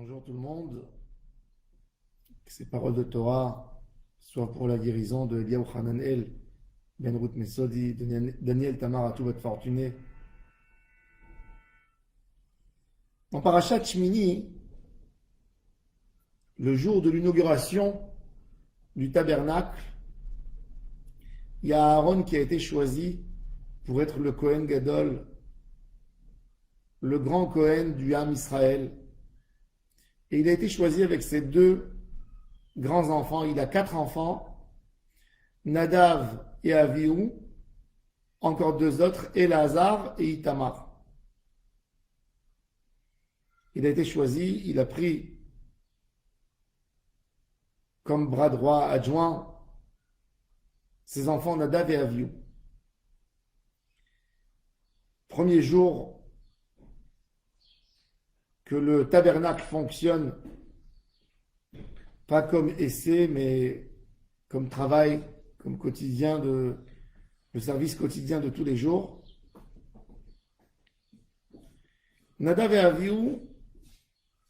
Bonjour tout le monde, que ces paroles de Torah soient pour la guérison de Eliyahu Hananel, Ben Ruth Mesodi, Daniel Tamar, à tout votre fortuné. En Parashat Shmini, le jour de l'inauguration du tabernacle, il y a Aaron qui a été choisi pour être le Kohen Gadol, le grand Kohen du Ham Israël. Et il a été choisi avec ses deux grands enfants. Il a 4 enfants, Nadav et Avihu, encore 2 autres, Elazar et Itamar. Il a été choisi, il a pris comme bras droit adjoint ses enfants Nadav et Avihu. Premier jour que le tabernacle fonctionne, pas comme essai, mais comme travail, comme quotidien le service quotidien de tous les jours. Nadav et Avihu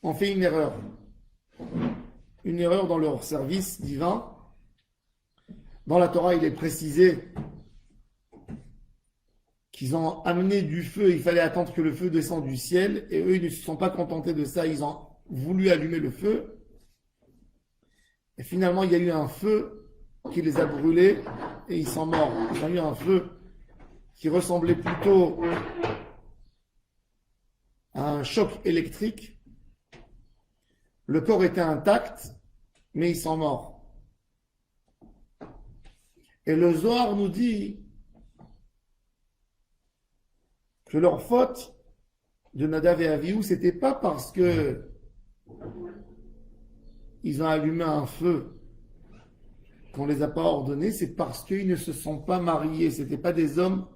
ont fait une erreur dans leur service divin. Dans la Torah, il est précisé qu'ils ont amené du feu, il fallait attendre que le feu descende du ciel, et eux, ils ne se sont pas contentés de ça, ils ont voulu allumer le feu, et finalement, il y a eu un feu qui les a brûlés, et ils sont morts. Ils ont eu un feu qui ressemblait plutôt à un choc électrique. Le corps était intact, mais ils sont morts. Et le Zohar nous dit que leur faute de Nadav et Avihu, c'était pas parce que ils ont allumé un feu qu'on les a pas ordonnés, c'est parce qu'ils ne se sont pas mariés, c'était pas des hommes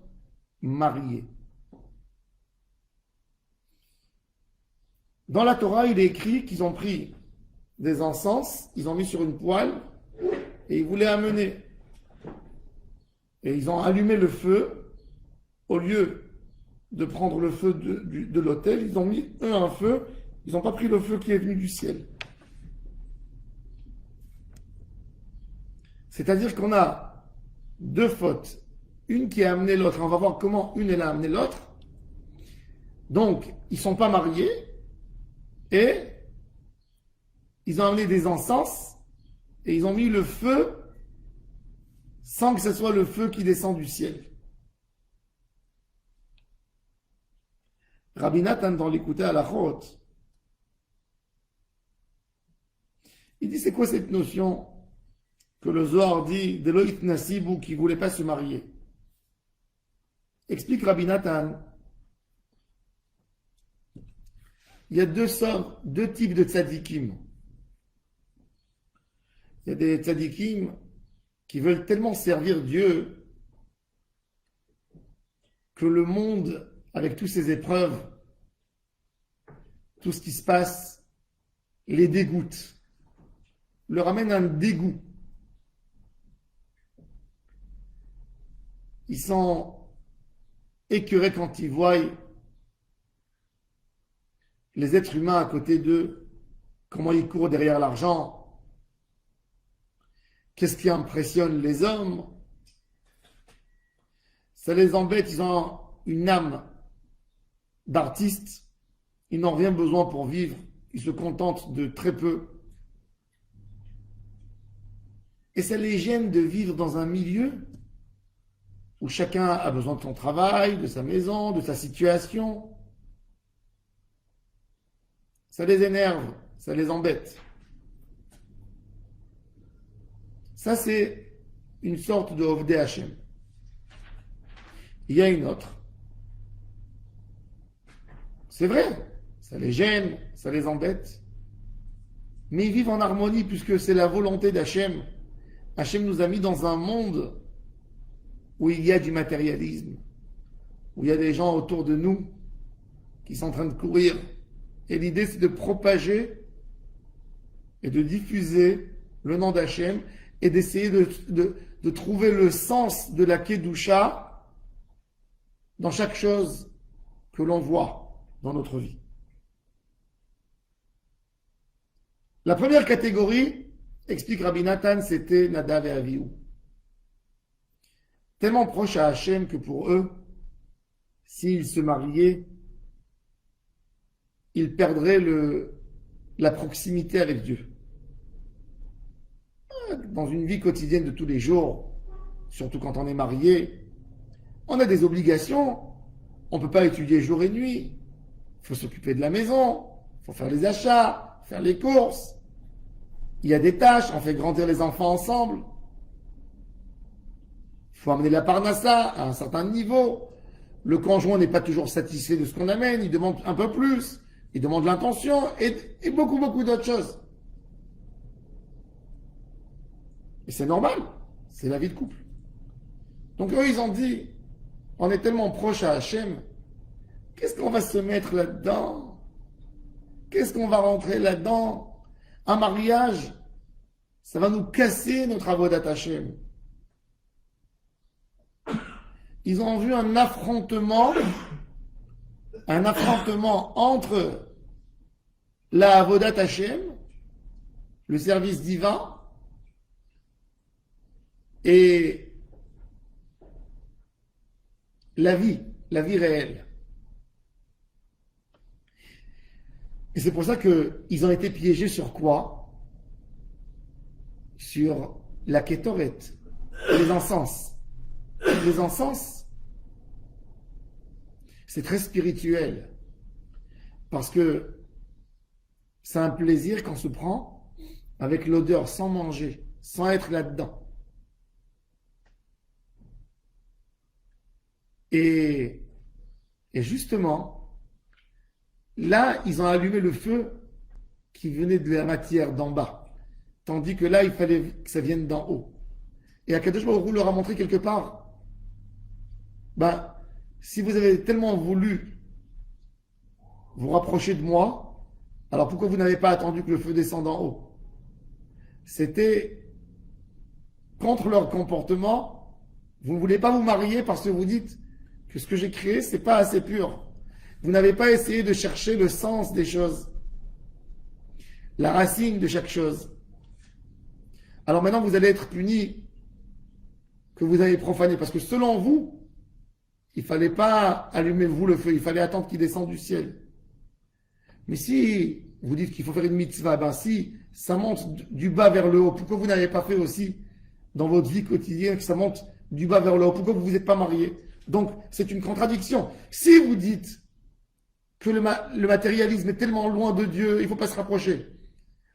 mariés. Dans la Torah, il est écrit qu'ils ont pris des encens, ils ont mis sur une poêle et ils voulaient amener. Et ils ont allumé le feu. Au lieu de prendre le feu de l'autel, ils ont mis un feu, ils n'ont pas pris le feu qui est venu du ciel. C'est-à-dire qu'on a deux fautes, une qui a amené l'autre, on va voir comment une elle a amené l'autre. Donc, ils ne sont pas mariés et ils ont amené des encens et ils ont mis le feu sans que ce soit le feu qui descend du ciel. Rabbi Nathan, dans l'écouter à la Chot, il dit c'est quoi cette notion que le Zohar dit d'Eloït Nassibou qui ne voulait pas se marier. Explique Rabbi Nathan. Il y a deux types de tzadikim. Il y a des tzadikim qui veulent tellement servir Dieu que le monde, avec toutes ses épreuves, tout ce qui se passe, les dégoûte, leur amène un dégoût. Ils sont écœurés quand ils voient les êtres humains à côté d'eux, comment ils courent derrière l'argent, qu'est-ce qui impressionne les hommes. Ça les embête, ils ont une âme d'artiste, ils n'ont rien besoin pour vivre, ils se contentent de très peu. Et ça les gêne de vivre dans un milieu où chacun a besoin de son travail, de sa maison, de sa situation. Ça les énerve, ça les embête. Ça, c'est une sorte de Ovdei Hashem. Il y a une autre. C'est vrai, ça les gêne, ça les embête. Mais ils vivent en harmonie puisque c'est la volonté d'Hachem. Hachem nous a mis dans un monde où il y a du matérialisme, où il y a des gens autour de nous qui sont en train de courir. Et l'idée, c'est de propager et de diffuser le nom d'Hachem et d'essayer de trouver le sens de la Kedusha dans chaque chose que l'on voit dans notre vie. La première catégorie, explique Rabbi Nathan, c'était Nadav et Avihu. Tellement proches à Hachem que pour eux, s'ils se mariaient, ils perdraient la proximité avec Dieu. Dans une vie quotidienne de tous les jours, surtout quand on est marié, on a des obligations. On ne peut pas étudier jour et nuit. Il faut s'occuper de la maison, il faut faire les achats, faire les courses. Il y a des tâches, on fait grandir les enfants ensemble. Il faut amener la parnassa à un certain niveau. Le conjoint n'est pas toujours satisfait de ce qu'on amène, il demande un peu plus, il demande l'intention et beaucoup, beaucoup d'autres choses. Et c'est normal, c'est la vie de couple. Donc eux, ils ont dit, on est tellement proche à Hachem, qu'est-ce qu'on va se mettre là-dedans? Qu'est-ce qu'on va rentrer là-dedans? Un mariage, ça va nous casser notre avodat Hachem. Ils ont vu un affrontement entre la avodat Hachem, le service divin, et la vie réelle. Et c'est pour ça qu'ils ont été piégés sur quoi? Sur la kétoret, les encens. Les encens, c'est très spirituel. Parce que c'est un plaisir qu'on se prend avec l'odeur, sans manger, sans être là-dedans. Et justement, là, ils ont allumé le feu qui venait de la matière d'en bas. Tandis que là, il fallait que ça vienne d'en haut. Et Akadosh Baruch Hu leur a montré quelque part, si vous avez tellement voulu vous rapprocher de moi, alors pourquoi vous n'avez pas attendu que le feu descende en haut? C'était contre leur comportement. Vous ne voulez pas vous marier parce que vous dites que ce que j'ai créé, c'est pas assez pur. Vous n'avez pas essayé de chercher le sens des choses, la racine de chaque chose. Alors maintenant, vous allez être punis que vous avez profané, parce que selon vous, il ne fallait pas allumer vous le feu, il fallait attendre qu'il descende du ciel. Mais si vous dites qu'il faut faire une mitzvah, si ça monte du bas vers le haut, pourquoi vous n'avez pas fait aussi dans votre vie quotidienne que ça monte du bas vers le haut? Pourquoi vous ne vous êtes pas marié? Donc, c'est une contradiction. Si vous dites que le matérialisme est tellement loin de Dieu, il ne faut pas se rapprocher,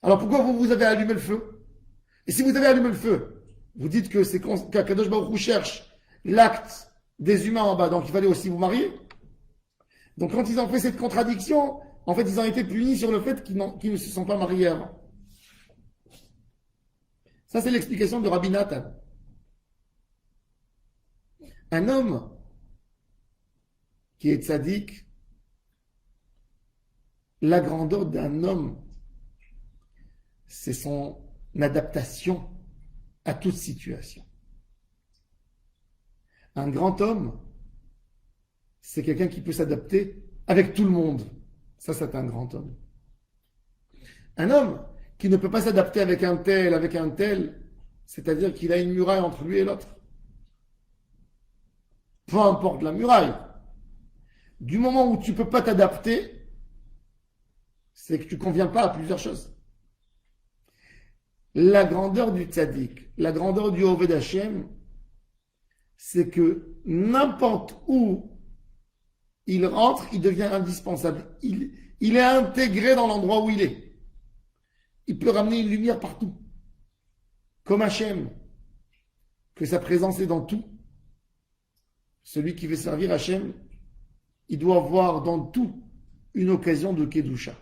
alors pourquoi vous avez allumé le feu? Et si vous avez allumé le feu, vous dites que c'est qu'Akadosh Baruch Hu cherche l'acte des humains en bas, donc il fallait aussi vous marier. Donc quand ils ont fait cette contradiction, en fait ils ont été punis sur le fait qu'ils ne se sont pas mariés avant. Ça c'est l'explication de Rabbi Nathan. Un homme qui est tzaddik, la grandeur d'un homme, c'est son adaptation à toute situation. Un grand homme, c'est quelqu'un qui peut s'adapter avec tout le monde. Ça, c'est un grand homme. Un homme qui ne peut pas s'adapter avec un tel, c'est-à-dire qu'il a une muraille entre lui et l'autre. Peu importe la muraille. Du moment où tu ne peux pas t'adapter, c'est que tu ne conviens pas à plusieurs choses. La grandeur du tzaddik, la grandeur du Oved Hashem, c'est que n'importe où il rentre, il devient indispensable. Il est intégré dans l'endroit où il est. Il peut ramener une lumière partout. Comme Hachem, que sa présence est dans tout. Celui qui veut servir Hachem, il doit voir dans tout une occasion de Kedusha.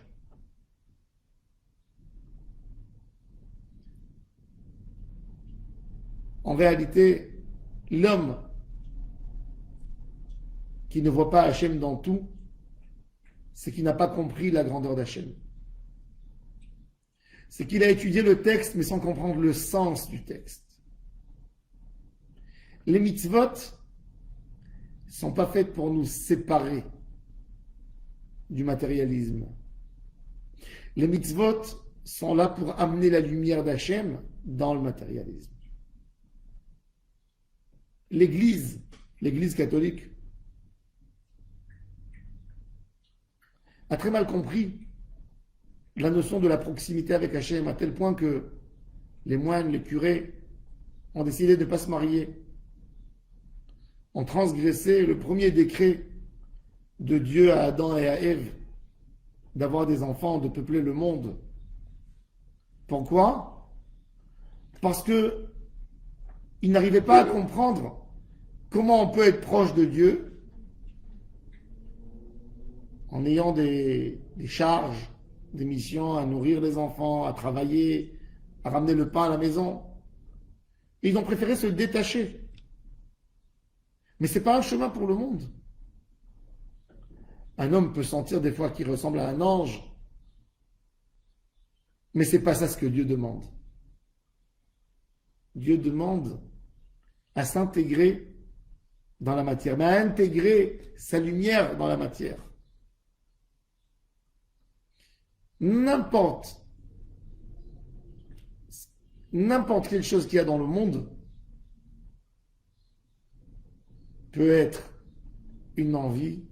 En réalité, l'homme qui ne voit pas Hachem dans tout, c'est qu'il n'a pas compris la grandeur d'Hachem. C'est qu'il a étudié le texte, mais sans comprendre le sens du texte. Les mitzvot ne sont pas faites pour nous séparer du matérialisme. Les mitzvot sont là pour amener la lumière d'Hachem dans le matérialisme. L'Église, l'Église catholique, a très mal compris la notion de la proximité avec Hachem, à tel point que les moines, les curés, ont décidé de ne pas se marier, ont transgressé le premier décret de Dieu à Adam et à Ève, d'avoir des enfants, de peupler le monde. Pourquoi? Parce que ils n'arrivaient pas à comprendre comment on peut être proche de Dieu en ayant des charges, des missions à nourrir les enfants, à travailler, à ramener le pain à la maison. Et ils ont préféré se détacher. Mais ce n'est pas un chemin pour le monde. Un homme peut sentir des fois qu'il ressemble à un ange, mais ce n'est pas ça ce que Dieu demande. Dieu demande à s'intégrer dans la matière, mais à intégrer sa lumière dans la matière. N'importe quelle chose qu'il y a dans le monde peut être une envie,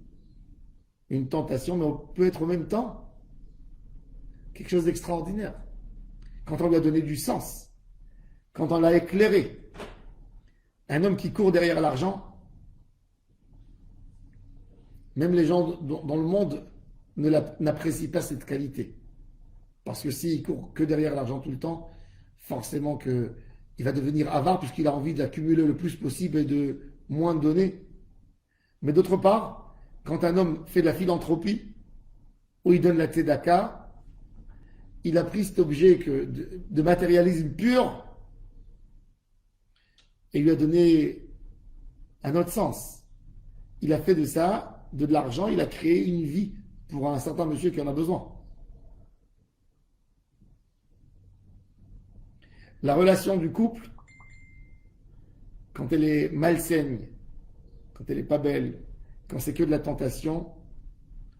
une tentation, mais peut être en même temps quelque chose d'extraordinaire. Quand on lui a donné du sens, quand on l'a éclairé. Un homme qui court derrière l'argent, même les gens dans le monde n'apprécient pas cette qualité. Parce que s'il court que derrière l'argent tout le temps, forcément qu'il va devenir avare puisqu'il a envie d'accumuler le plus possible et de moins donner. Mais d'autre part, quand un homme fait de la philanthropie, où il donne la tzedaka, il a pris cet objet de matérialisme pur et lui a donné un autre sens. Il a fait de ça, de l'argent, il a créé une vie pour un certain monsieur qui en a besoin. La relation du couple, quand elle est malsaine, quand elle n'est pas belle, quand c'est que de la tentation,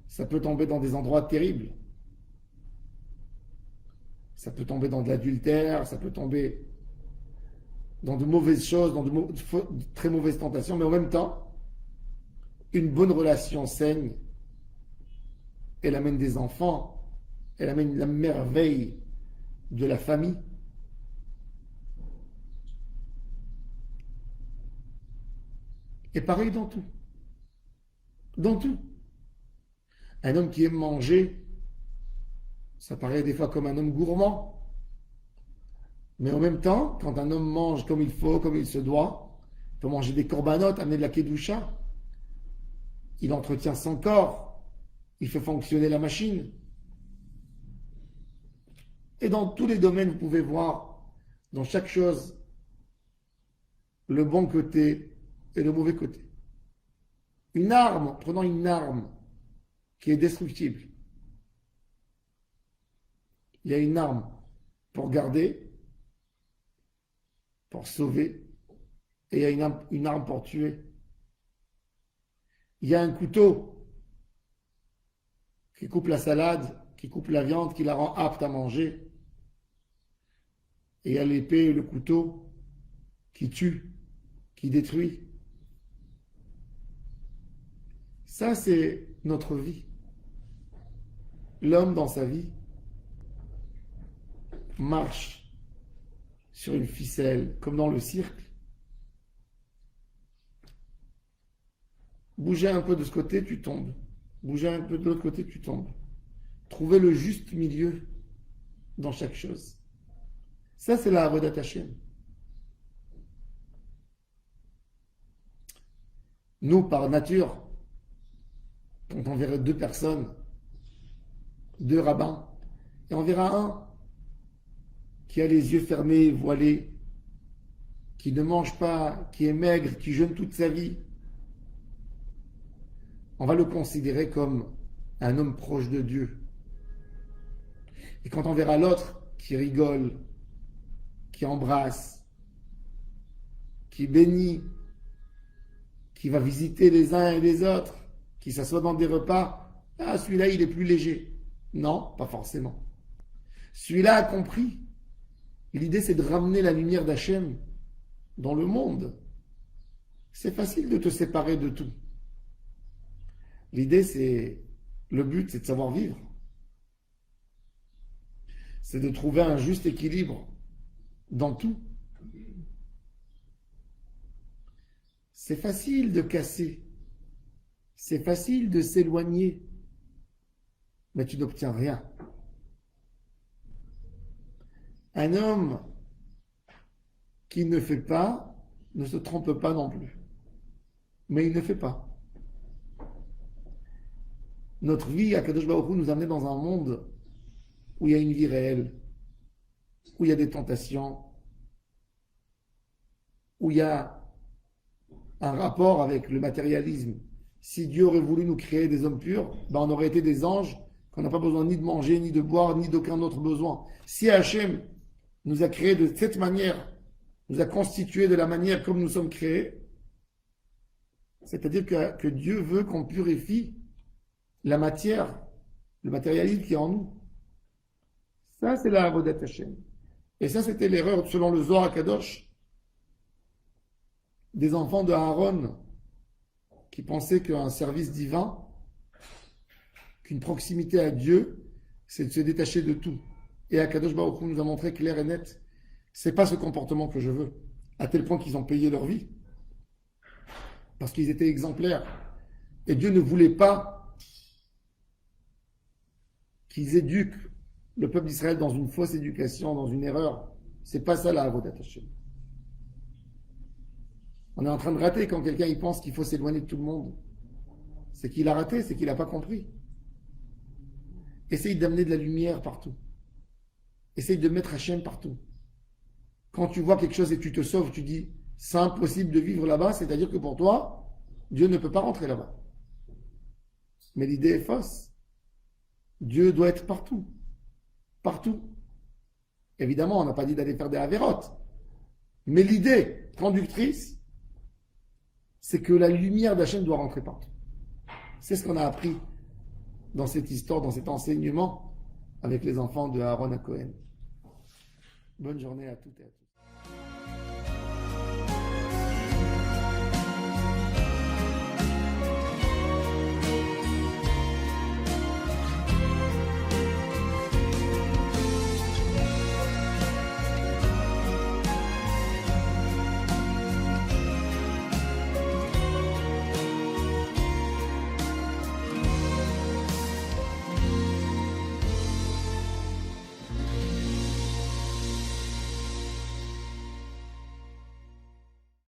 ça peut tomber dans des endroits terribles. Ça peut tomber dans de l'adultère, ça peut tomber dans de mauvaises choses, dans de très mauvaises tentations, mais en même temps, une bonne relation saine, elle amène des enfants, elle amène la merveille de la famille. Et pareil dans tout. Dans tout. Un homme qui aime manger, ça paraît des fois comme un homme gourmand. Mais en même temps, quand un homme mange comme il faut, comme il se doit, il peut manger des corbanotes, amener de la kedusha, il entretient son corps, il fait fonctionner la machine. Et dans tous les domaines, vous pouvez voir, dans chaque chose, le bon côté et le mauvais côté. Une arme, prenons une arme qui est destructible. Il y a une arme pour garder, pour sauver, et il y a une arme pour tuer. Il y a un couteau qui coupe la salade, qui coupe la viande, qui la rend apte à manger. Et il y a l'épée et le couteau qui tue, qui détruit. Ça, c'est notre vie. L'homme, dans sa vie, marche sur une ficelle, comme dans le cirque. Bouger un peu de ce côté, tu tombes. Bouger un peu de l'autre côté, tu tombes. Trouver le juste milieu dans chaque chose. Ça, c'est la Avodat Hashem. Nous, par nature, quand on verra deux personnes, deux rabbins, et on verra un qui a les yeux fermés, voilés, qui ne mange pas, qui est maigre, qui jeûne toute sa vie, on va le considérer comme un homme proche de Dieu. Et quand on verra l'autre qui rigole, qui embrasse, qui bénit, qui va visiter les uns et les autres, qui s'assoit dans des repas, ah, celui-là, il est plus léger. Non, pas forcément. Celui-là a compris. L'idée, c'est de ramener la lumière d'Hachem dans le monde. C'est facile de te séparer de tout. L'idée, le but, c'est de savoir vivre. C'est de trouver un juste équilibre dans tout. C'est facile de casser. C'est facile de s'éloigner. Mais tu n'obtiens rien. Un homme qui ne fait pas ne se trompe pas non plus. Mais il ne fait pas. Notre vie, Akadosh Baruch Hu nous a amenés dans un monde où il y a une vie réelle, où il y a des tentations, où il y a un rapport avec le matérialisme. Si Dieu aurait voulu nous créer des hommes purs, ben on aurait été des anges qu'on n'a pas besoin ni de manger, ni de boire, ni d'aucun autre besoin. Si Hachem nous a créés de cette manière, nous a constitués de la manière comme nous sommes créés, c'est-à-dire que Dieu veut qu'on purifie la matière, le matérialisme qui est en nous. Ça, c'est la Avodat Hashem. Et ça, c'était l'erreur, selon le Zohar Kadosh, des enfants de Aaron qui pensaient qu'un service divin, qu'une proximité à Dieu, c'est de se détacher de tout. Et Akadosh Baruch Hu nous a montré clair et net, c'est pas ce comportement que je veux, à tel point qu'ils ont payé leur vie, parce qu'ils étaient exemplaires. Et Dieu ne voulait pas qu'ils éduquent le peuple d'Israël dans une fausse éducation, dans une erreur. C'est pas ça la Avodat Hashem. On est en train de rater quand quelqu'un il pense qu'il faut s'éloigner de tout le monde. C'est qu'il a raté, c'est qu'il n'a pas compris. Essaye d'amener de la lumière partout. Essaye de mettre Hachem partout. Quand tu vois quelque chose et tu te sauves, tu dis c'est impossible de vivre là-bas, c'est-à-dire que pour toi, Dieu ne peut pas rentrer là-bas. Mais l'idée est fausse. Dieu doit être partout. Partout. Évidemment, on n'a pas dit d'aller faire des avérotes. Mais l'idée conductrice, c'est que la lumière d'Hachem doit rentrer partout. C'est ce qu'on a appris dans cette histoire, dans cet enseignement avec les enfants de Aaron à Cohen. Bonne journée à toutes et à tous.